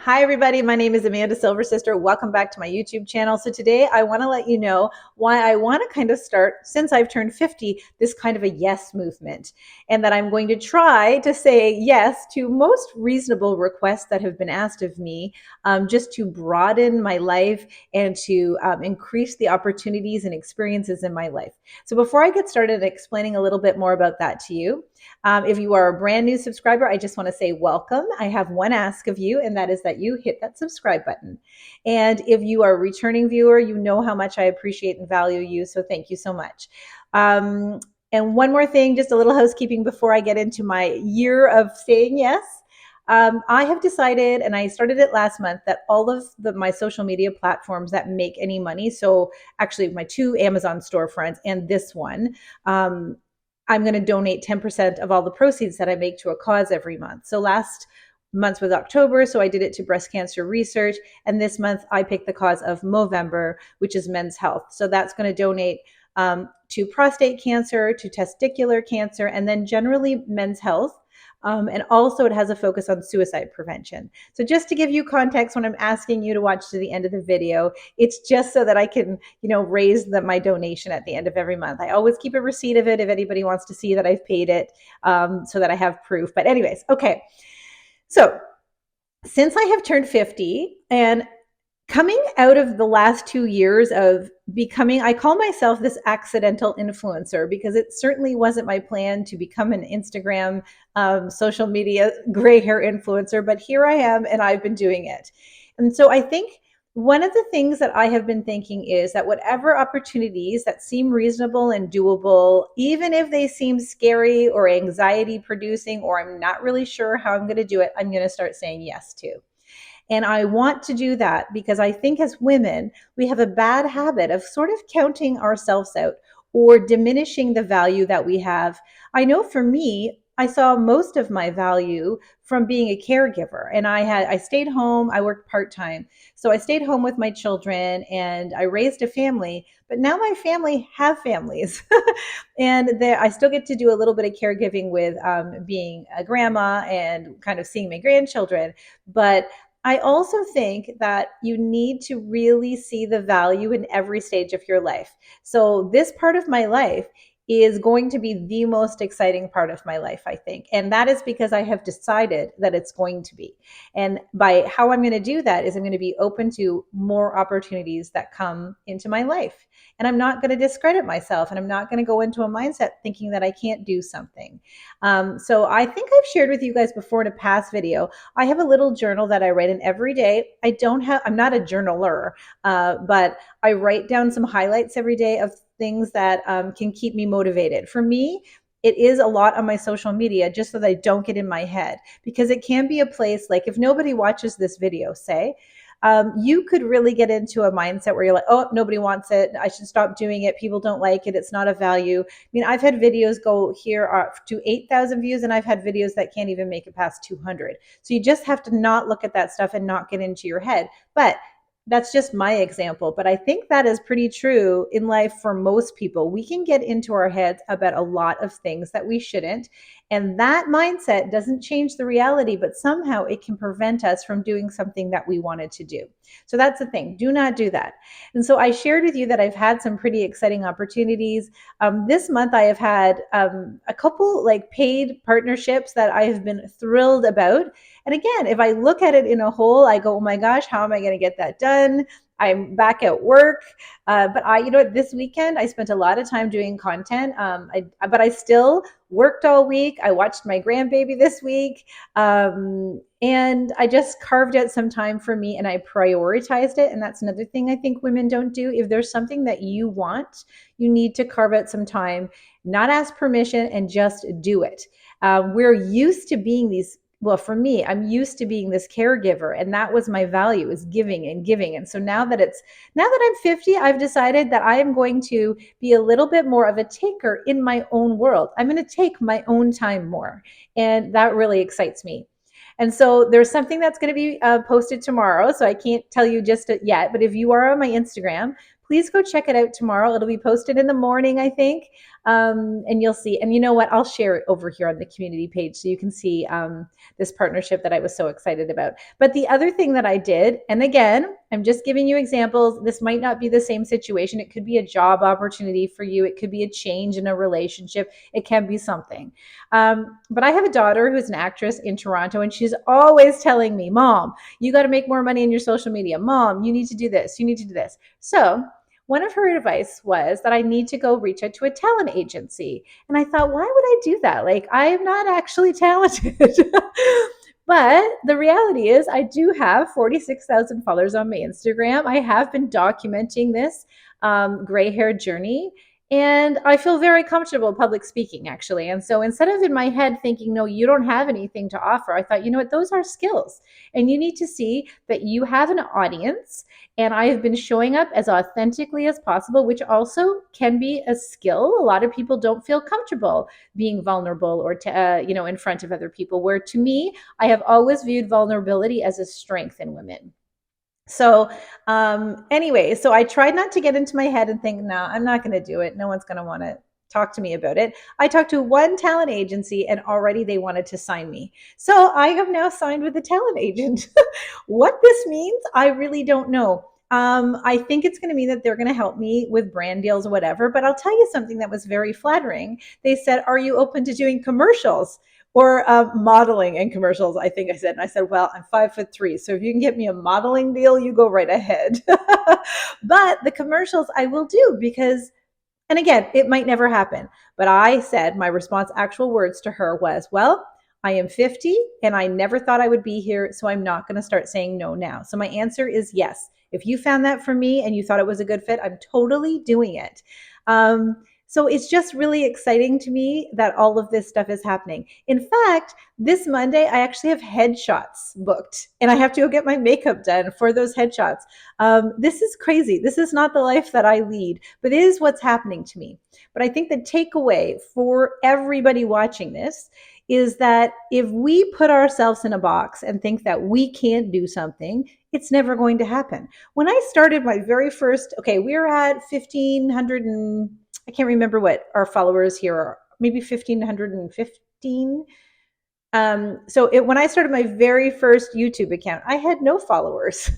Hi, everybody. My name is Amanda Silver Sister. Welcome back to my YouTube channel. So today I want to let you know why I want to kind of start, since I've turned 50, this kind of a yes movement, and that I'm going to try to say yes to most reasonable requests that have been asked of me, just to broaden my life and to increase the opportunities and experiences in my life. So before I get started explaining a little bit more about that to you, if you are a brand new subscriber, I just want to say welcome. I have one ask of you, and that is that you hit that subscribe button. And if you are a returning viewer, you know how much I appreciate and value you. So thank you so much. And one more thing, just a little housekeeping before I get into my year of saying yes. I have decided, and I started it last month, that all of my social media platforms that make any money, so actually my two Amazon storefronts and this one, I'm going to donate 10% of all the proceeds that I make to a cause every month. So last month was October, so I did it to breast cancer research. And this month I picked the cause of Movember, which is men's health. So that's going to donate to prostate cancer, to testicular cancer, and then generally men's health. And also it has a focus on suicide prevention. So just to give you context, when I'm asking you to watch to the end of the video, it's just so that I can, raise my donation at the end of every month. I always keep a receipt of it if anybody wants to see that I've paid it, so that I have proof. But anyways, okay. So since I have turned 50 and coming out of the last 2 years of becoming, I call myself this accidental influencer, because it certainly wasn't my plan to become an Instagram, social media gray hair influencer, but here I am and I've been doing it. And so I think one of the things that I have been thinking is that whatever opportunities that seem reasonable and doable, even if they seem scary or anxiety producing, or I'm not really sure how I'm going to do it, I'm going to start saying yes to. And I want to do that because I think as women, we have a bad habit of sort of counting ourselves out or diminishing the value that we have. I know for me, I saw most of my value from being a caregiver, and I stayed home. I worked part-time. So I stayed home with my children and I raised a family, but now my family have families. And I still get to do a little bit of caregiving with being a grandma and kind of seeing my grandchildren. But I also think that you need to really see the value in every stage of your life. So this part of my life is going to be the most exciting part of my life, I think. And that is because I have decided that it's going to be. And by how I'm going to do that is I'm going to be open to more opportunities that come into my life. And I'm not going to discredit myself, and I'm not going to go into a mindset thinking that I can't do something. So I think I've shared with you guys before in a past video, I have a little journal that I write in every day. I'm not a journaler, but I write down some highlights every day of things that can keep me motivated. For me, it is a lot on my social media, just so that I don't get in my head, because it can be a place, like if nobody watches this video, say, you could really get into a mindset where you're like, oh, nobody wants it, I should stop doing it, people don't like it, it's not a value. I mean, I've had videos go here to 8,000 views, and I've had videos that can't even make it past 200. So you just have to not look at that stuff and not get into your head. But that's just my example, but I think that is pretty true in life for most people. We can get into our heads about a lot of things that we shouldn't. And that mindset doesn't change the reality, but somehow it can prevent us from doing something that we wanted to do. So that's the thing. Do not do that. And so I shared with you that I've had some pretty exciting opportunities. This month, I have had a couple like paid partnerships that I have been thrilled about. And again, if I look at it in a whole, I go, oh my gosh, how am I going to get that done? I'm back at work. But this weekend, I spent a lot of time doing content. But I still worked all week. I watched my grandbaby this week. And I just carved out some time for me, and I prioritized it. And that's another thing I think women don't do. If there's something that you want, you need to carve out some time, not ask permission, and just do it. We're used to being well, for me, I'm used to being this caregiver, and that was my value, is giving and giving. And so now that I'm 50, I've decided that I am going to be a little bit more of a taker in my own world. I'm going to take my own time more. And that really excites me. And so there's something that's going to be posted tomorrow. So I can't tell you just yet, but if you are on my Instagram, please go check it out tomorrow. It'll be posted in the morning, I think. And you'll see. And you know what? I'll share it over here on the community page so you can see this partnership that I was so excited about. But the other thing that I did, and again, I'm just giving you examples. This might not be the same situation. It could be a job opportunity for you. It could be a change in a relationship. It can be something. But I have a daughter who's an actress in Toronto, and she's always telling me, Mom, you got to make more money in your social media. Mom, you need to do this. You need to do this. So one of her advice was that I need to go reach out to a talent agency. And I thought, why would I do that? Like, I am not actually talented. But the reality is, I do have 46,000 followers on my Instagram. I have been documenting this gray hair journey. And I feel very comfortable public speaking, actually. And so instead of in my head thinking, no, you don't have anything to offer, I thought, you know what, those are skills. And you need to see that you have an audience. And I have been showing up as authentically as possible, which also can be a skill. A lot of people don't feel comfortable being vulnerable or in front of other people, where to me, I have always viewed vulnerability as a strength in women. So anyway, so I tried not to get into my head and think, no, I'm not going to do it. No one's going to want to talk to me about it. I talked to one talent agency and already they wanted to sign me. So I have now signed with a talent agent. What this means, I really don't know. I think it's going to mean that they're going to help me with brand deals or whatever. But I'll tell you something that was very flattering. They said, are you open to doing commercials? Or modeling and commercials, I think I said. And I said, well, I'm 5'3". So if you can get me a modeling deal, you go right ahead. But the commercials I will do because, and again, it might never happen. But I said, my response, actual words to her was, well, I am 50 and I never thought I would be here. So I'm not going to start saying no now. So my answer is yes. If you found that for me and you thought it was a good fit, I'm totally doing it. So it's just really exciting to me that all of this stuff is happening. In fact, this Monday, I actually have headshots booked and I have to go get my makeup done for those headshots. This is crazy. This is not the life that I lead, but it is what's happening to me. But I think the takeaway for everybody watching this is that if we put ourselves in a box and think that we can't do something, it's never going to happen. When I started my very first, okay, we were at 1,500 and I can't remember what our followers here are, maybe 1,515. When I started my very first YouTube account, I had no followers.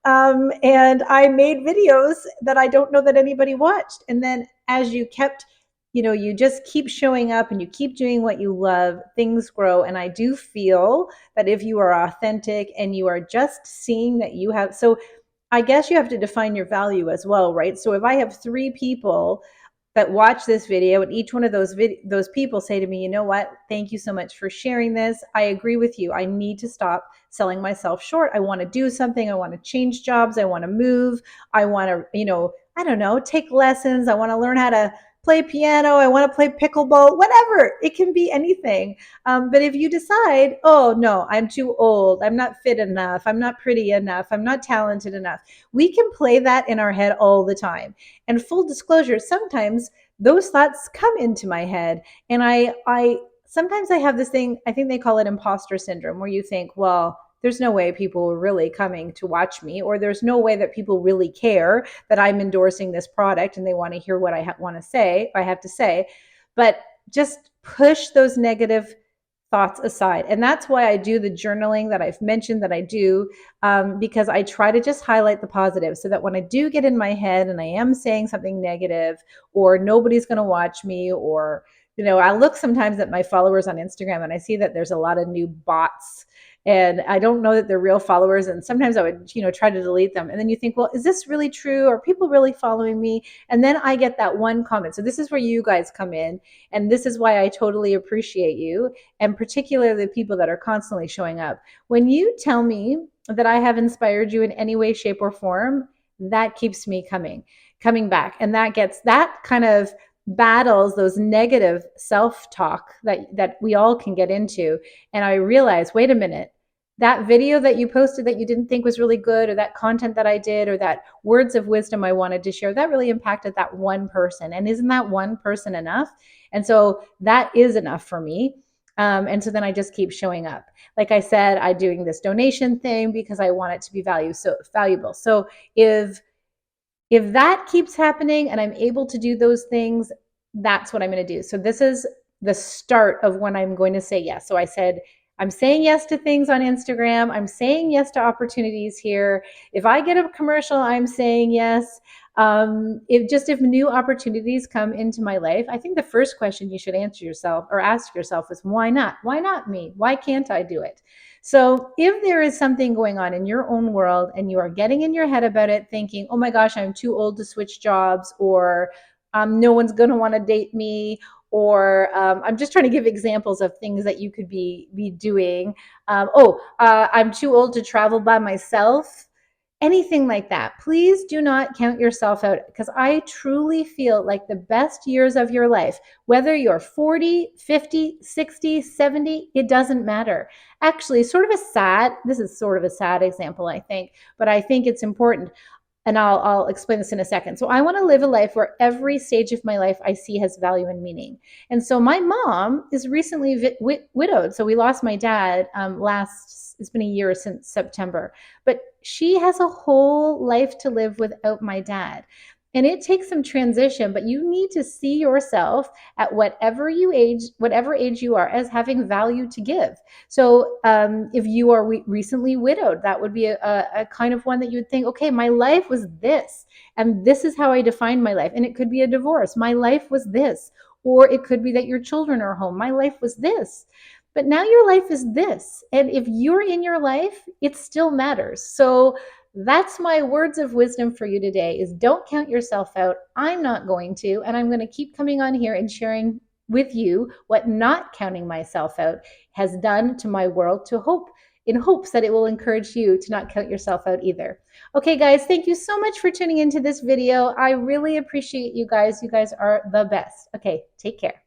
And I made videos that I don't know that anybody watched. And then as you kept, you just keep showing up and you keep doing what you love, things grow. And I do feel that if you are authentic and you are just seeing that you have, so I guess you have to define your value as well, right? So if I have 3 people that watch this video and each one of those people say to me, you know what, thank you so much for sharing this. I agree with you. I need to stop selling myself short. I want to do something. I want to change jobs. I want to move. I want to, I don't know, take lessons. I want to learn how to play piano. I want to play pickleball, whatever. It can be anything. But if you decide, oh no, I'm too old. I'm not fit enough. I'm not pretty enough. I'm not talented enough. We can play that in our head all the time. And full disclosure, sometimes those thoughts come into my head. And I sometimes I have this thing, I think they call it imposter syndrome, where you think, well, there's no way people are really coming to watch me, or there's no way that people really care that I'm endorsing this product and they want to hear what I have to say. But just push those negative thoughts aside. And that's why I do the journaling that I've mentioned that I do, because I try to just highlight the positive so that when I do get in my head and I am saying something negative or nobody's going to watch me, or, I look sometimes at my followers on Instagram and I see that there's a lot of new bots and I don't know that they're real followers. And sometimes I would, try to delete them. And then you think, well, is this really true? Are people really following me? And then I get that one comment. So this is where you guys come in. And this is why I totally appreciate you. And particularly the people that are constantly showing up. When you tell me that I have inspired you in any way, shape, or form, that keeps me coming back. And that kind of battles those negative self-talk that we all can get into. And I realize, wait a minute, that video that you posted that you didn't think was really good, or that content that I did, or that words of wisdom I wanted to share, that really impacted that one person. And isn't that one person enough? And so that is enough for me. And so then I just keep showing up. Like I said, I'm doing this donation thing because I want it to be valuable. So if that keeps happening and I'm able to do those things, That's what I'm going to do. So this is the start of when I'm going to say yes. So I said, I'm saying yes to things on Instagram. I'm saying yes to opportunities here. If I get a commercial, I'm saying yes. If new opportunities come into my life, I think the first question you should answer yourself or ask yourself is why not? Why not me? Why can't I do it? So if there is something going on in your own world and you are getting in your head about it, thinking, oh my gosh, I'm too old to switch jobs, or no one's going to want to date me, or I'm just trying to give examples of things that you could be doing. I'm too old to travel by myself. Anything like that, please do not count yourself out, because I truly feel like the best years of your life, whether you're 40, 50, 60, 70, it doesn't matter. Actually, this is sort of a sad example, I think, but I think it's important, and I'll explain this in a second. So I want to live a life where every stage of my life I see has value and meaning. And so my mom is recently widowed. So we lost my dad it's been a year since September, but she has a whole life to live without my dad. And it takes some transition, but you need to see yourself at whatever age you are, as having value to give. So if you are recently widowed, that would be a kind of one that you would think, okay, my life was this, and this is how I defined my life. And it could be a divorce. My life was this. Or it could be that your children are home. My life was this. But now your life is this. And if you're in your life, it still matters. So that's my words of wisdom for you today, is don't count yourself out. I'm not going to, and I'm going to keep coming on here and sharing with you what not counting myself out has done to my world, in hopes that it will encourage you to not count yourself out either. Okay, guys, thank you so much for tuning into this video. I really appreciate you guys. You guys are the best. Okay, take care.